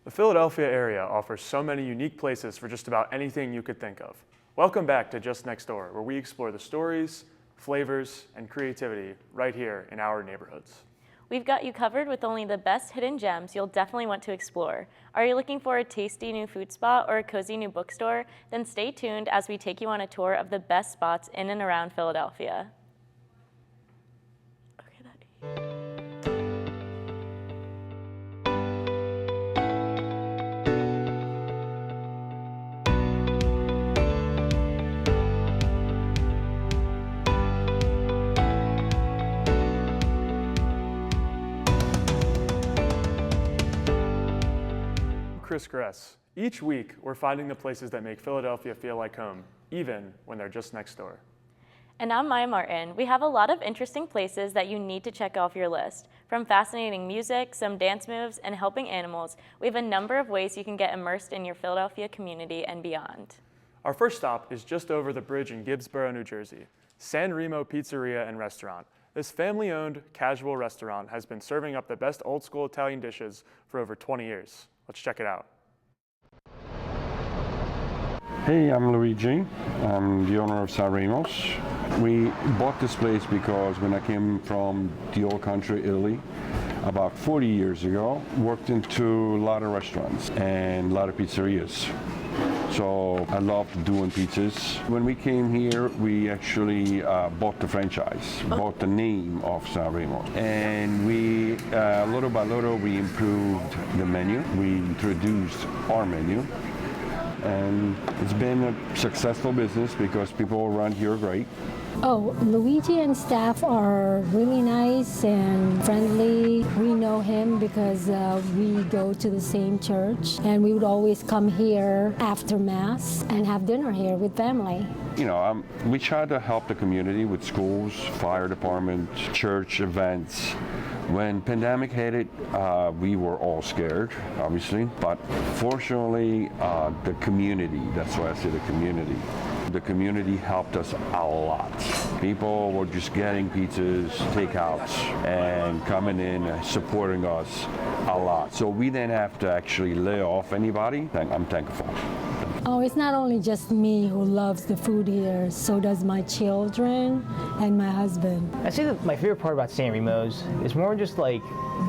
The Philadelphia area offers so many unique places for just about anything you could think of. Welcome back to Just Next Door, where we explore the stories, flavors, and creativity right here in our neighborhoods. We've got you covered with only the best hidden gems you'll definitely want to explore. Are you looking for a tasty new food spot or a cozy new bookstore? Then stay tuned as we take you on a tour of the best spots in and around Philadelphia. Chris Gress. Each week, we're finding the places that make Philadelphia feel like home, even when they're just next door. And I'm Maya Martin. We have a lot of interesting places that you need to check off your list. From fascinating music, some dance moves, and helping animals, we have a number of ways you can get immersed in your Philadelphia community and beyond. Our first stop is just over the bridge in Gibbsboro, New Jersey, San Remo Pizzeria and Restaurant. This family-owned, casual restaurant has been serving up the best old-school Italian dishes for over 20 years. Let's check it out. Hey, I'm Luigi. I'm the owner of San Remo's. We bought this place because when I came from the old country, Italy, about 40 years ago, worked into a lot of restaurants and a lot of pizzerias. So I loved doing pizzas. When we came here, we actually bought the franchise, bought the name of San Remo. And we, little by little, we improved the menu. We introduced our menu. And it's been a successful business because people around here are great. Oh, Luigi and staff are really nice and friendly. We know him because we go to the same church, and we would always come here after Mass and have dinner here with family. You know, we try to help the community with schools, fire department, church events. When pandemic hit it, we were all scared, obviously, but fortunately, the community, that's why I say the community helped us a lot. People were just getting pizzas, takeouts, and coming in and supporting us a lot. So we didn't have to actually lay off anybody. I'm thankful. Oh, it's not only just me who loves the food here, so does my children and my husband. I say that my favorite part about San Remo's is more just like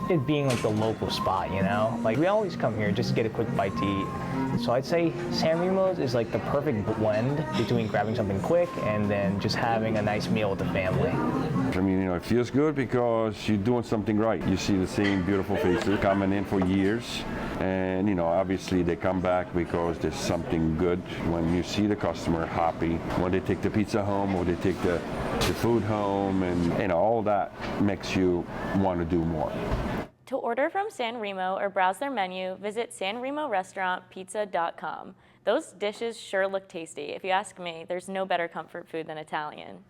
it being like the local spot, you know? Like we always come here just to get a quick bite to eat. So I'd say San Remo's is like the perfect blend between grabbing something quick and then just having a nice meal with the family. I mean, you know, it feels good because you're doing something right. You see the same beautiful faces coming in for years. And, you know, obviously they come back because there's something good. When you see the customer happy, when they take the pizza home or they take the food home, and, you know, all that makes you want to do more. To order from San Remo or browse their menu, visit sanremorestaurantpizza.com. Those dishes sure look tasty. If you ask me, there's no better comfort food than Italian.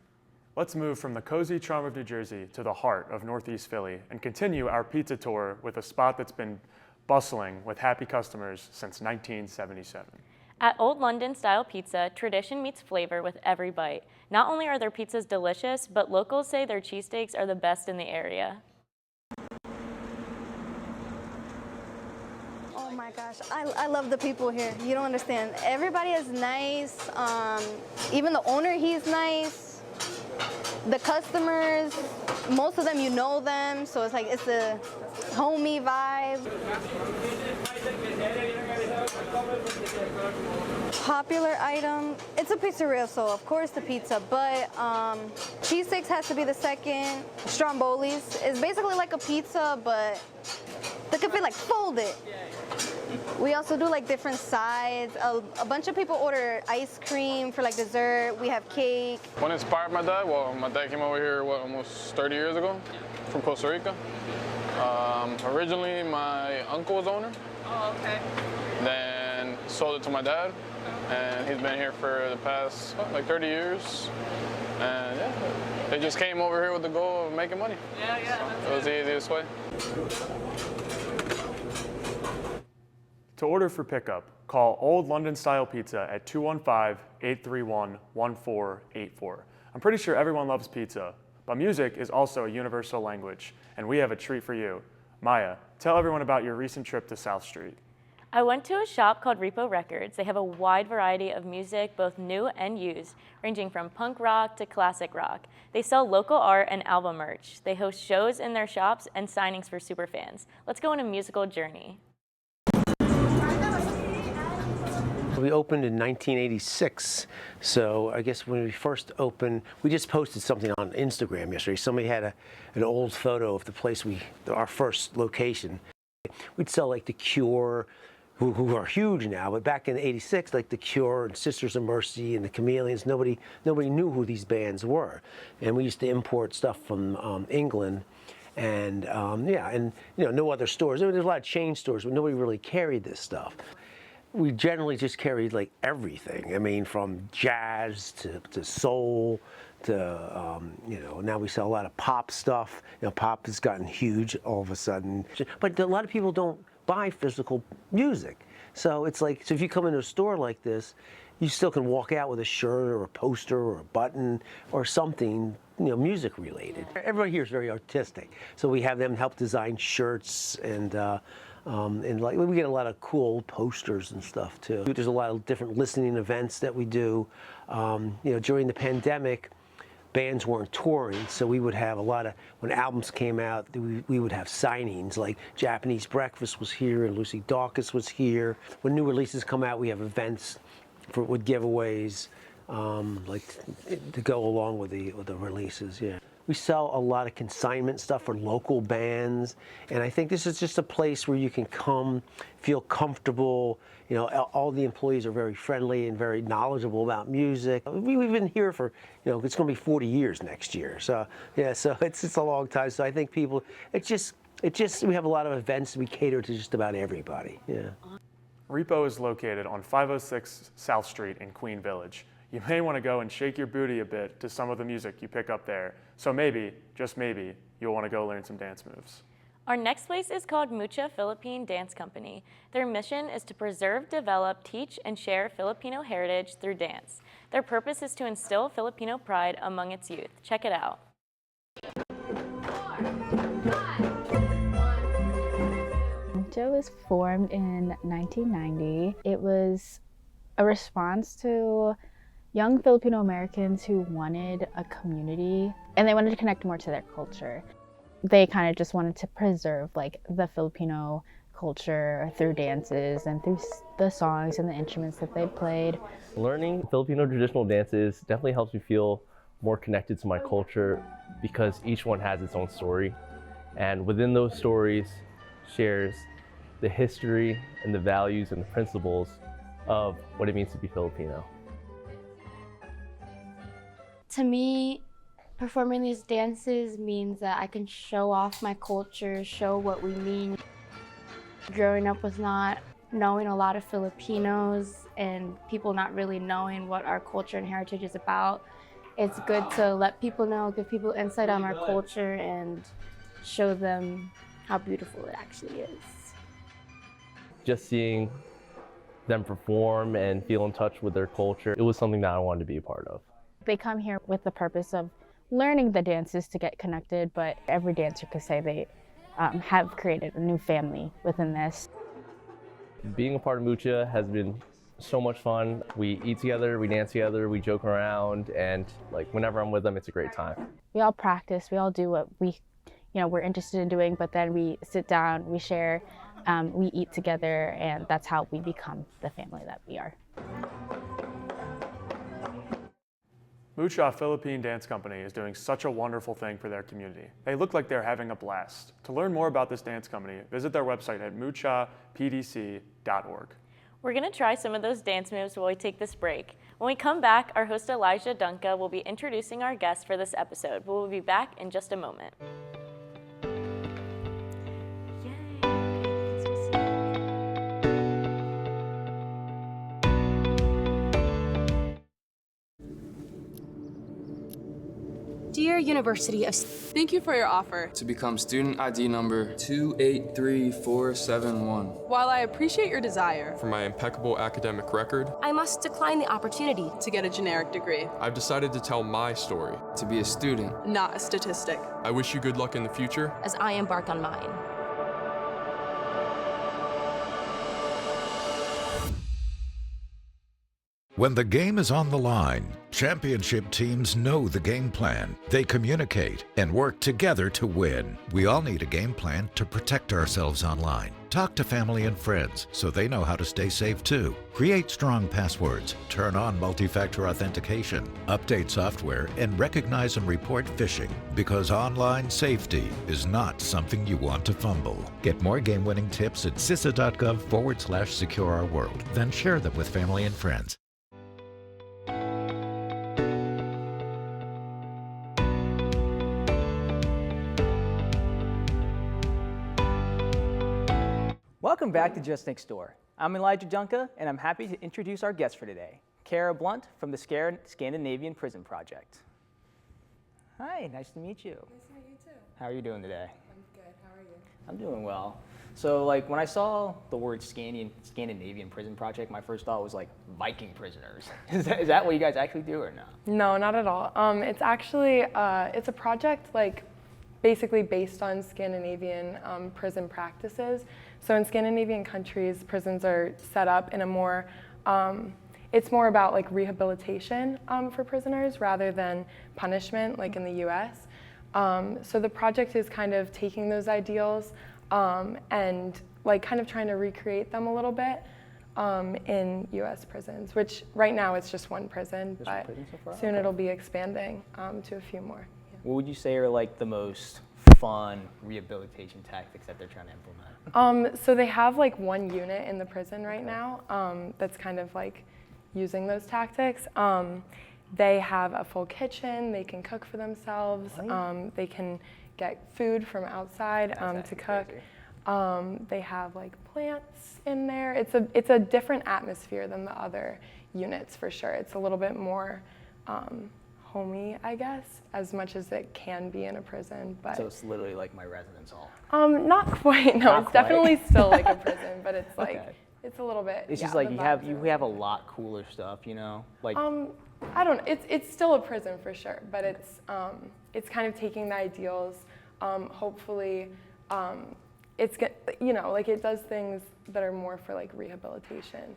Let's move from the cozy charm of New Jersey to the heart of Northeast Philly and continue our pizza tour with a spot that's been bustling with happy customers since 1977. At Old London Style Pizza, tradition meets flavor with every bite. Not only are their pizzas delicious, but locals say their cheesesteaks are the best in the area. Oh my gosh, I love the people here. You don't understand. Everybody is nice. Even the owner, he's nice. The customers, most of them you know them, so it's like it's a homey vibe. Popular item, it's a pizzeria, so of course the pizza, but cheesesteaks has to be the second. Strombolis is basically like a pizza, but they could be like folded. We also do like different sides. A bunch of people order ice cream for like dessert. We have cake. What inspired my dad? Well, my dad came over here, almost 30 years ago from Costa Rica. Originally, my uncle was owner. Oh, okay. Then sold it to my dad, and he's been here for the past, like 30 years. And yeah, they just came over here with the goal of making money. Yeah. So it was the easiest way. To order for pickup, call Old London Style Pizza at 215-831-1484. I'm pretty sure everyone loves pizza, but music is also a universal language, and we have a treat for you. Maya, tell everyone about your recent trip to South Street. I went to a shop called Repo Records. They have a wide variety of music, both new and used, ranging from punk rock to classic rock. They sell local art and album merch. They host shows in their shops and signings for superfans. Let's go on a musical journey. We opened in 1986, so I guess when we first opened, we just posted something on Instagram yesterday. Somebody had an old photo of the place our first location. We'd sell like The Cure, who are huge now, but back in '86, like The Cure and Sisters of Mercy and the Chameleons, nobody knew who these bands were, and we used to import stuff from England, and no other stores. There's a lot of chain stores, but nobody really carried this stuff. We generally just carried like everything. I mean, from jazz to soul to now we sell a lot of pop stuff. Pop has gotten huge all of a sudden, but a lot of people don't buy physical music. So it's like, if you come into a store like this, you still can walk out with a shirt or a poster or a button or something, music related. Everybody here is very artistic, so we have them help design shirts and like we get a lot of cool posters and stuff too. There's a lot of different listening events that we do. During the pandemic, bands weren't touring, so we would have a lot of, when albums came out, we would have signings, like Japanese Breakfast was here and Lucy Dacus was here. When new releases come out, we have events with giveaways, like to go along with the releases, yeah. We sell a lot of consignment stuff for local bands, and I think this is just a place where you can come, feel comfortable. All the employees are very friendly and very knowledgeable about music. We've been here for, it's going to be 40 years next year. So yeah, so it's a long time. So I think people, we have a lot of events. We cater to just about everybody. Yeah. Repo is located on 506 South Street in Queen Village. You may want to go and shake your booty a bit to some of the music you pick up there. So maybe, just maybe, you'll want to go learn some dance moves. Our next place is called Mucha Philippine Dance Company. Their mission is to preserve, develop, teach, and share Filipino heritage through dance. Their purpose is to instill Filipino pride among its youth. Check it out. Mucha was formed in 1990. It was a response to young Filipino Americans who wanted a community and they wanted to connect more to their culture. They kind of just wanted to preserve like the Filipino culture through dances and through the songs and the instruments that they played. Learning Filipino traditional dances definitely helps me feel more connected to my culture because each one has its own story, and within those stories shares the history and the values and the principles of what it means to be Filipino. To me, performing these dances means that I can show off my culture, show what we mean. Growing up with not knowing a lot of Filipinos and people not really knowing what our culture and heritage is about, it's good to let people know, give people insight on our culture and show them how beautiful it actually is. Just seeing them perform and feel in touch with their culture, it was something that I wanted to be a part of. They come here with the purpose of learning the dances to get connected, but every dancer could say they have created a new family within this. Being a part of Mucha has been so much fun. We eat together, we dance together, we joke around, and like whenever I'm with them, it's a great time. We all practice, we all do what we're interested in doing, but then we sit down, we share, we eat together, and that's how we become the family that we are. Mucha Philippine Dance Company is doing such a wonderful thing for their community. They look like they're having a blast. To learn more about this dance company, visit their website at muchapdc.org. We're going to try some of those dance moves while we take this break. When we come back, our host Elijah Dunca will be introducing our guest for this episode. We'll be back in just a moment. Dear University of... Thank you for your offer to become student ID number 283471. While I appreciate your desire for my impeccable academic record, I must decline the opportunity to get a generic degree. I've decided to tell my story. To be a student, not a statistic. I wish you good luck in the future as I embark on mine. When the game is on the line, championship teams know the game plan. They communicate and work together to win. We all need a game plan to protect ourselves online. Talk to family and friends so they know how to stay safe too. Create strong passwords, turn on multi-factor authentication, update software, and recognize and report phishing, because online safety is not something you want to fumble. Get more game-winning tips at cisa.gov/secure-our-world. Then share them with family and friends. Welcome back to Just Next Door. I'm Elijah Junka, and I'm happy to introduce our guest for today, Kara Blunt from the Scandinavian Prison Project. Hi, nice to meet you. Nice to meet you too. How are you doing today? I'm good. How are you? I'm doing well. So, like, when I saw the word Scandinavian Prison Project, my first thought was like Viking prisoners. Is that what you guys actually do or no? No, not at all. It's actually it's a project like basically based on Scandinavian prison practices. So in Scandinavian countries, prisons are set up in a more, it's more about like rehabilitation for prisoners rather than punishment like in the US. So the project is kind of taking those ideals and like kind of trying to recreate them a little bit in US prisons, which right now it's just one prison, but soon it'll be expanding to a few more. What would you say are like the most fun rehabilitation tactics that they're trying to implement? So they have like one unit in the prison right now that's kind of like using those tactics. They have a full kitchen, they can cook for themselves, they can get food from outside to cook. They have like plants in there. It's a different atmosphere than the other units for sure. It's a little bit more homey, I guess, as much as it can be in a prison. But so it's literally like my residence hall. Not quite. No, it's definitely still like a prison, but it's like it's a a little bit. It's just like you have a lot cooler stuff, you know? Like I don't know. It's still a prison for sure, but it's kind of taking the ideals. Hopefully, it's like it does things that are more for like rehabilitation,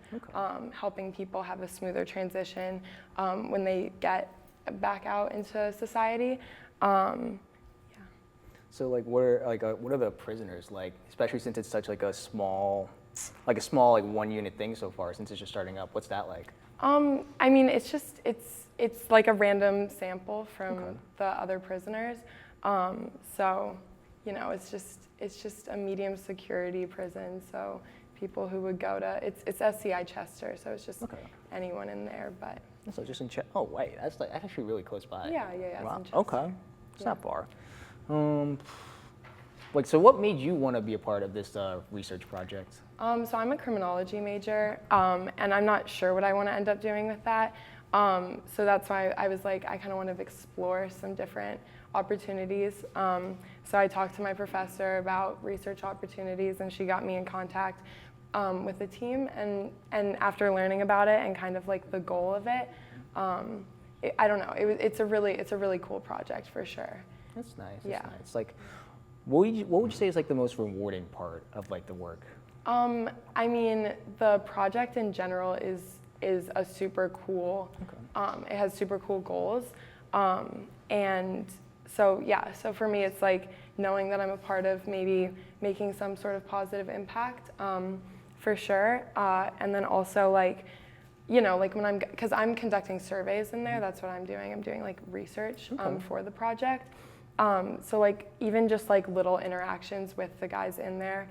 helping people have a smoother transition when they get back out into society. So like what are the prisoners like, especially since it's such like a small like one unit thing so far, since it's just starting up? What's that like? I mean, it's like a random sample from the other prisoners. So, it's just a medium security prison. So people who would go to, it's SCI Chester, so it's just anyone in there, but. So just in oh wait, that's actually really close by. Yeah. Wow. Okay, it's not far. So what made you want to be a part of this research project? So I'm a criminology major, and I'm not sure what I want to end up doing with that. So that's why I was like, I kind of want to explore some different opportunities. So I talked to my professor about research opportunities, and she got me in contact with the team. And after learning about it and kind of like the goal of it, I don't know. It's a really cool project for sure. That's nice. That's nice. Like, what would you say is like the most rewarding part of like the work? I mean, the project in general is a super cool. It has super cool goals, and so for me, it's like knowing that I'm a part of maybe making some sort of positive impact, for sure, and then also like, when because I'm conducting surveys in there. That's what I'm doing. I'm doing like research for the project. So like even just like little interactions with the guys in there,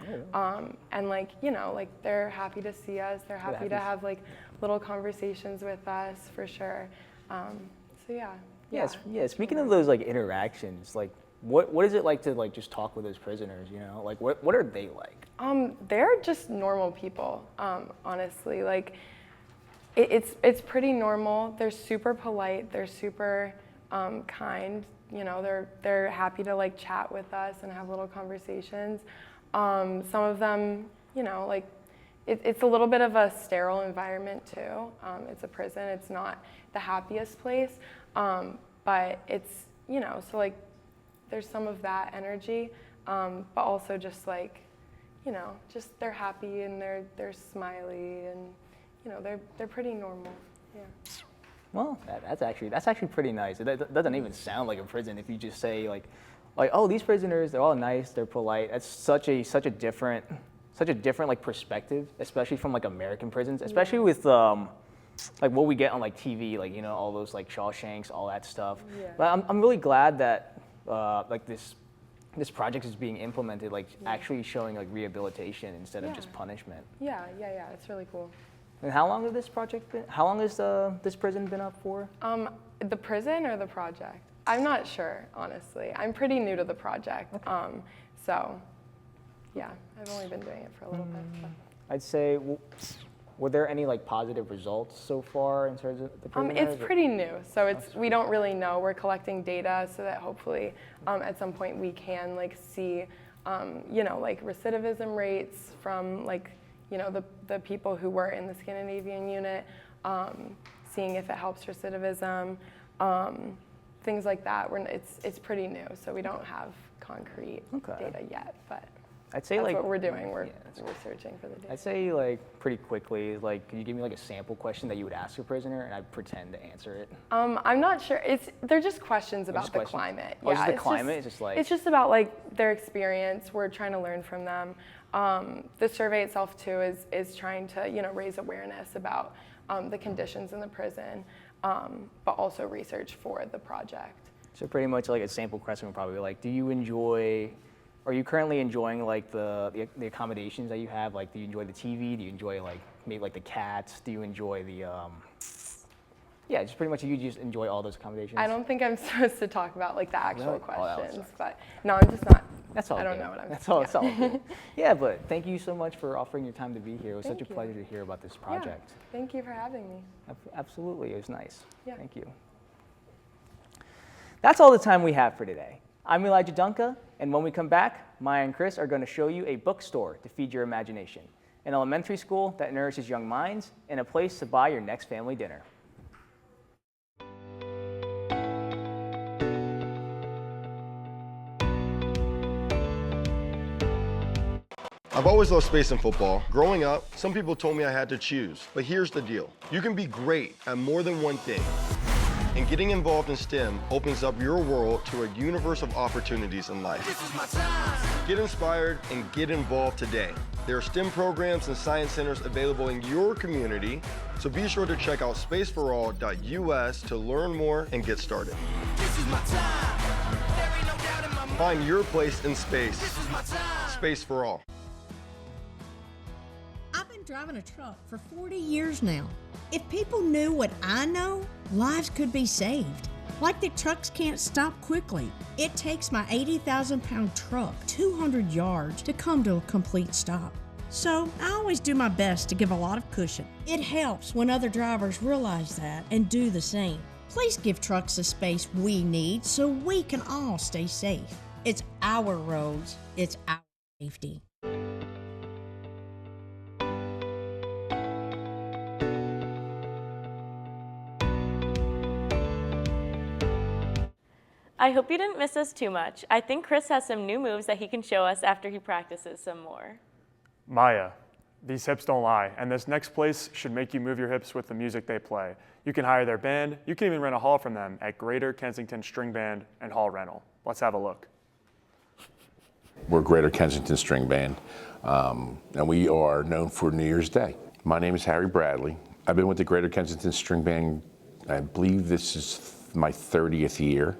and like they're happy to see us. They're happy to have like little conversations with us for sure. So yeah. Speaking of those like interactions, like what is it like to like just talk with those prisoners? Like what are they like? They're just normal people. Honestly, like it's pretty normal. They're super polite. They're super kind. They're happy to like chat with us and have little conversations. Some of them, like it's a little bit of a sterile environment too. It's a prison. It's not the happiest place, but it's so like there's some of that energy, but also just like just they're happy and they're smiley and they're pretty normal. Well, that's actually pretty nice. It doesn't even sound like a prison if you just say like, oh, these prisoners, they're all nice, they're polite. That's such a different like perspective, especially from like American prisons, especially with like what we get on like TV, like, you know, all those like Shawshanks, all that stuff. Yeah. But I'm really glad that like this project is being implemented, like actually showing like rehabilitation instead of just punishment. Yeah, it's really cool. And how long has this project been? How long has this prison been up for? The prison or the project? I'm not sure, honestly. I'm pretty new to the project. Okay. So, yeah, I've only been doing it for a little bit. But. I'd say, were there any like positive results so far in terms of the prisoners? It's pretty new, so we don't really know. We're collecting data so that hopefully at some point we can like see, you know, like recidivism rates from like, you know, the people who were in the Scandinavian unit, seeing if it helps recidivism, things like that. It's pretty new, so we don't have concrete data yet, but I'd say that's like what we're doing. We're searching for the data. I'd say like pretty quickly, like, could you give me like a sample question that you would ask a prisoner, and I'd pretend to answer it? I'm not sure. They're just questions about the climate. Oh, just the climate? It's just like it's just about like their experience. We're trying to learn from them. The survey itself too is trying to, you know, raise awareness about the conditions in the prison, but also research for the project. So pretty much like a sample question would probably be like, are you currently enjoying like the accommodations that you have? Like, do you enjoy the TV? Do you enjoy like maybe like the cats? Do you enjoy the just pretty much you just enjoy all those accommodations? I don't think I'm supposed to talk about like the actual questions, but no, I'm just not. That's all. I don't know what I'm. That's all. That's all. Good. Yeah, but thank you so much for offering your time to be here. It was such a pleasure to hear about this project. Yeah, thank you for having me. Absolutely, it was nice. Yeah. Thank you. That's all the time we have for today. I'm Elijah Dunca, and when we come back, Maya and Chris are going to show you a bookstore to feed your imagination, an elementary school that nourishes young minds, and a place to buy your next family dinner. I've always loved space and football. Growing up, some people told me I had to choose, but here's the deal. You can be great at more than one thing. And getting involved in STEM opens up your world to a universe of opportunities in life. This is my time. Get inspired and get involved today. There are STEM programs and science centers available in your community, so be sure to check out spaceforall.us to learn more and get started. This is my time. There ain't no doubt in my mind. Find your place in space. This is my time. Space for All. I've been driving a truck for 40 years now. If people knew what I know, lives could be saved. Like the trucks can't stop quickly. It takes my 80,000-pound truck 200 yards to come to a complete stop. So I always do my best to give a lot of cushion. It helps when other drivers realize that and do the same. Please give trucks the space we need so we can all stay safe. It's our roads. It's our safety. I hope you didn't miss us too much. I think Chris has some new moves that he can show us after he practices some more. Maya, these hips don't lie, and this next place should make you move your hips with the music they play. You can hire their band, you can even rent a hall from them at Greater Kensington String Band and Hall Rental. Let's have a look. We're Greater Kensington String Band, and we are known for New Year's Day. My name is Harry Bradley. I've been with the Greater Kensington String Band, I believe this is my 30th year.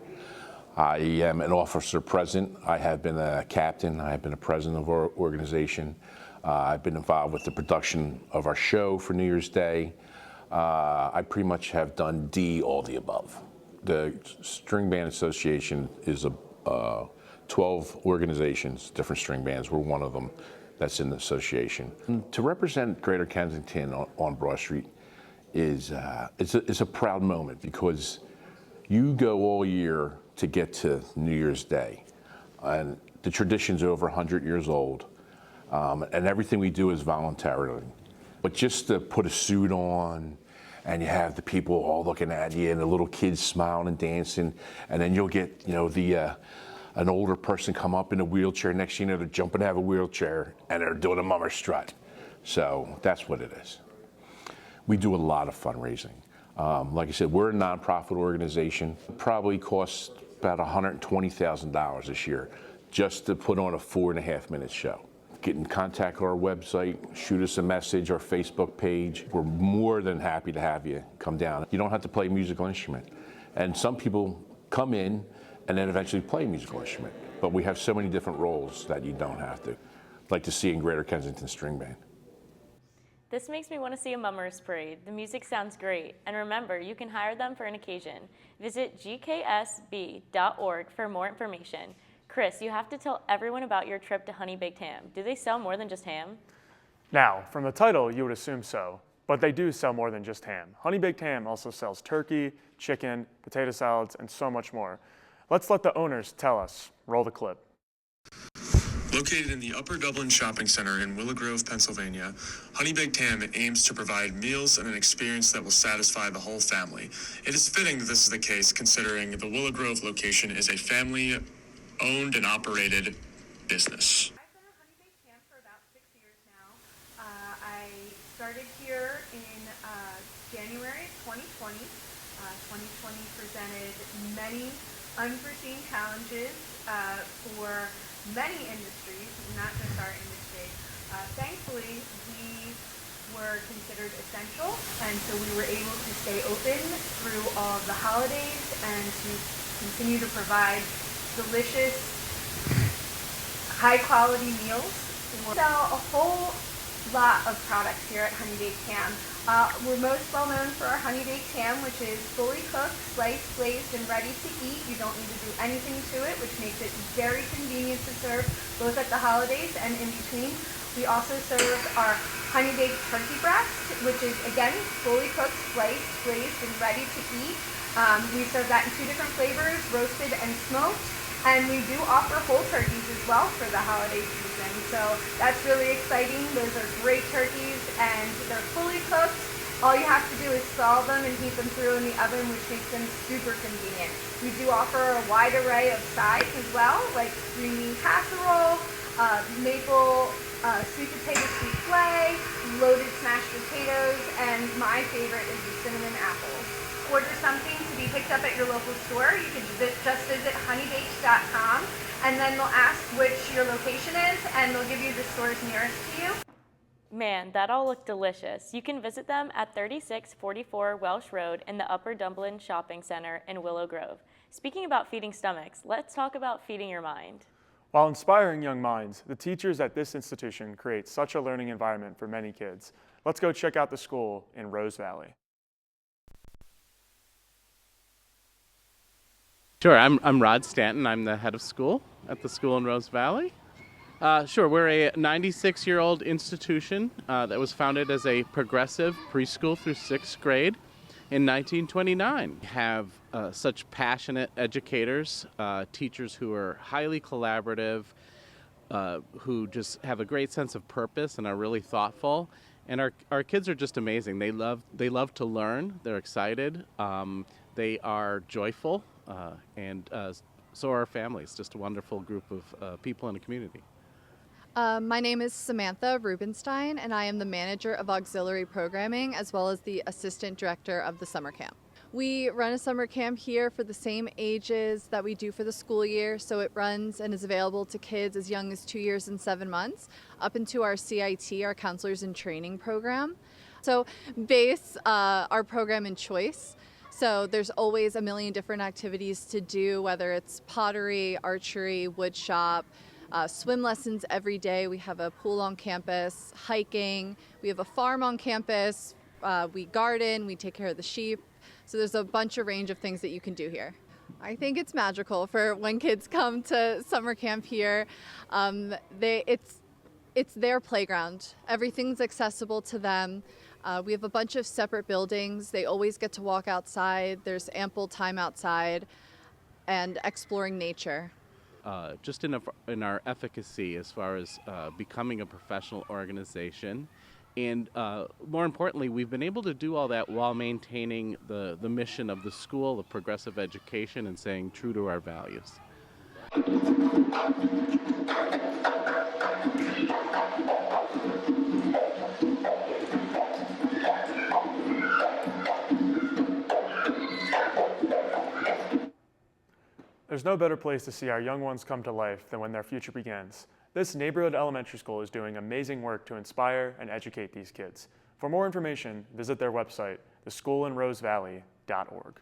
I am an officer president. I have been a captain. I have been a president of our organization. I've been involved with the production of our show for New Year's Day. I pretty much have done all the above. The String Band Association is 12 organizations, different string bands. We're one of them that's in the association. And to represent Greater Kensington on Broad Street is it's a proud moment because you go all year to get to New Year's Day. And the tradition's over 100 years old, and everything we do is voluntarily. But just to put a suit on, and you have the people all looking at you, and the little kids smiling and dancing, and then you'll get, you know, an older person come up in a wheelchair, next thing you know, they're jumping out of a wheelchair, and they're doing a mummer strut. So that's what it is. We do a lot of fundraising. Like I said, we're a nonprofit organization. It probably costs about $120,000 this year just to put on a 4.5-minute show. Get in contact with our website, shoot us a message, our Facebook page. We're more than happy to have you come down. You don't have to play a musical instrument. And some people come in and then eventually play a musical instrument. But we have so many different roles that you don't have to. Like to see in Greater Kensington String Band. This makes me want to see a mummers parade. The music sounds great. And remember, you can hire them for an occasion. Visit gksb.org for more information. Chris, you have to tell everyone about your trip to Honey Baked Ham. Do they sell more than just ham? Now, from the title, you would assume so, but they do sell more than just ham. Honey Baked Ham also sells turkey, chicken, potato salads, and so much more. Let's let the owners tell us. Roll the clip. Located in the Upper Dublin Shopping Center in Willow Grove, Pennsylvania, Honey Baked Ham aims to provide meals and an experience that will satisfy the whole family. It is fitting that this is the case considering the Willow Grove location is a family-owned and operated business. I've been at Honey Baked Ham for about 6 years now. I started here in January 2020. 2020 presented many unforeseen challenges for many industries, not just our industry. Thankfully, we were considered essential, and so we were able to stay open through all of the holidays and to continue to provide delicious, high-quality meals. We sell a whole lot of products here at Honey Baked Ham. We're most well known for our Honey Baked Ham, which is fully cooked, sliced, glazed, and ready to eat. You don't need to do anything to it, which makes it very convenient to serve both at the holidays and in between. We also serve our Honey Baked Turkey Breast, which is, again, fully cooked, sliced, glazed, and ready to eat. We serve that in 2 different flavors, roasted and smoked. And we do offer whole turkeys as well for the holiday season. So that's really exciting. Those are great turkeys and they're fully cooked. All you have to do is thaw them and heat them through in the oven, which makes them super convenient. We do offer a wide array of sides as well, like green bean casserole, maple sweet potato souffle, loaded smashed potatoes, and my favorite is the cinnamon apples. Order something to be picked up at your local store. You can just visit honeybaked.com, and then they'll ask which your location is, and they'll give you the stores nearest to you. Man, that all looked delicious. You can visit them at 3644 Welsh Road in the Upper Dublin Shopping Center in Willow Grove. Speaking about feeding stomachs, let's talk about feeding your mind. While inspiring young minds, the teachers at this institution create such a learning environment for many kids. Let's go check out the school in Rose Valley. Sure, I'm Rod Stanton. I'm the head of school at the school in Rose Valley. Sure, we're a 96-year-old institution that was founded as a progressive preschool through 6th grade in 1929. We have such passionate educators, teachers who are highly collaborative, who just have a great sense of purpose and are really thoughtful. And our kids are just amazing. They love to learn. They're excited. They are joyful. And so are our families, just a wonderful group of people in the community. My name is Samantha Rubenstein, and I am the manager of auxiliary programming as well as the assistant director of the summer camp. We run a summer camp here for the same ages that we do for the school year, so it runs and is available to kids as young as 2 years and 7 months, up into our CIT, our Counselors in Training program. So base our program in choice. So there's always a million different activities to do, whether it's pottery, archery, wood shop, swim lessons every day. We have a pool on campus, hiking, we have a farm on campus, we garden, we take care of the sheep. So there's a bunch of range of things that you can do here. I think it's magical for when kids come to summer camp here. It's their playground. Everything's accessible to them. We have a bunch of separate buildings. They always get to walk outside. There's ample time outside and exploring nature. Just in our efficacy as far as becoming a professional organization. And more importantly, we've been able to do all that while maintaining the mission of the school of progressive education and staying true to our values. There's no better place to see our young ones come to life than when their future begins. This neighborhood elementary school is doing amazing work to inspire and educate these kids. For more information, visit their website, thesschoolinrosevalley.org.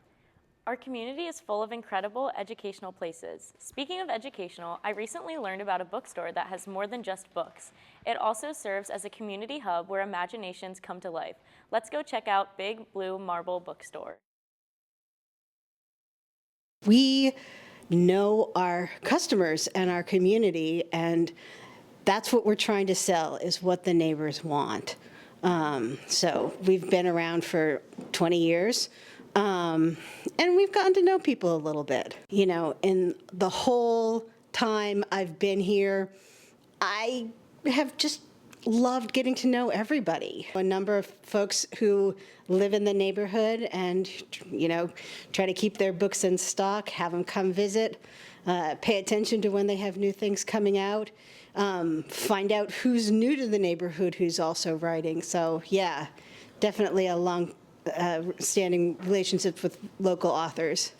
Our community is full of incredible educational places. Speaking of educational, I recently learned about a bookstore that has more than just books. It also serves as a community hub where imaginations come to life. Let's go check out Big Blue Marble Bookstore. We know our customers and our community, and that's what we're trying to sell, is what the neighbors want. So we've been around for 20 years. And we've gotten to know people a little bit. You know, in the whole time I've been here, I have just loved getting to know everybody. A number of folks who live in the neighborhood and, you know, try to keep their books in stock, have them come visit, pay attention to when they have new things coming out, find out who's new to the neighborhood who's also writing. So yeah, definitely a long standing relationships with local authors.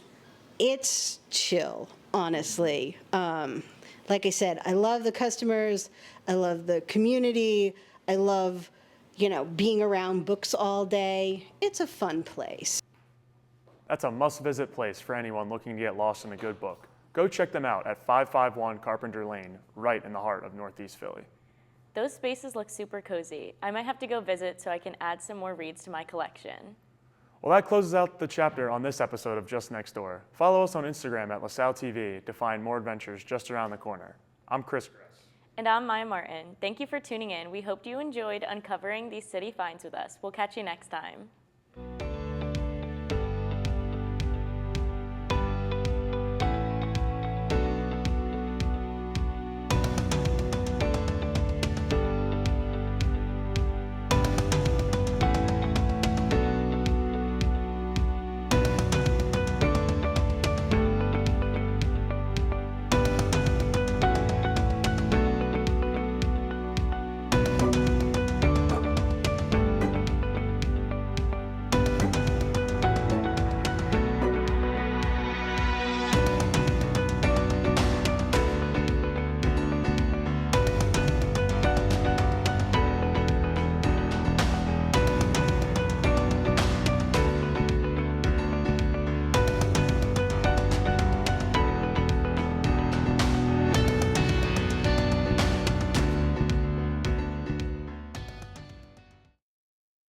It's chill, honestly. Like I said, I love the customers, I love the community, I love, you know, being around books all day. It's a fun place. That's a must-visit place for anyone looking to get lost in a good book. Go check them out at 551 Carpenter Lane, right in the heart of Northeast Philly. Those spaces look super cozy. I might have to go visit so I can add some more reads to my collection. Well, that closes out the chapter on this episode of Just Next Door. Follow us on Instagram at LaSalle TV to find more adventures just around the corner. I'm Chris. And I'm Maya Martin. Thank you for tuning in. We hope you enjoyed uncovering these city finds with us. We'll catch you next time.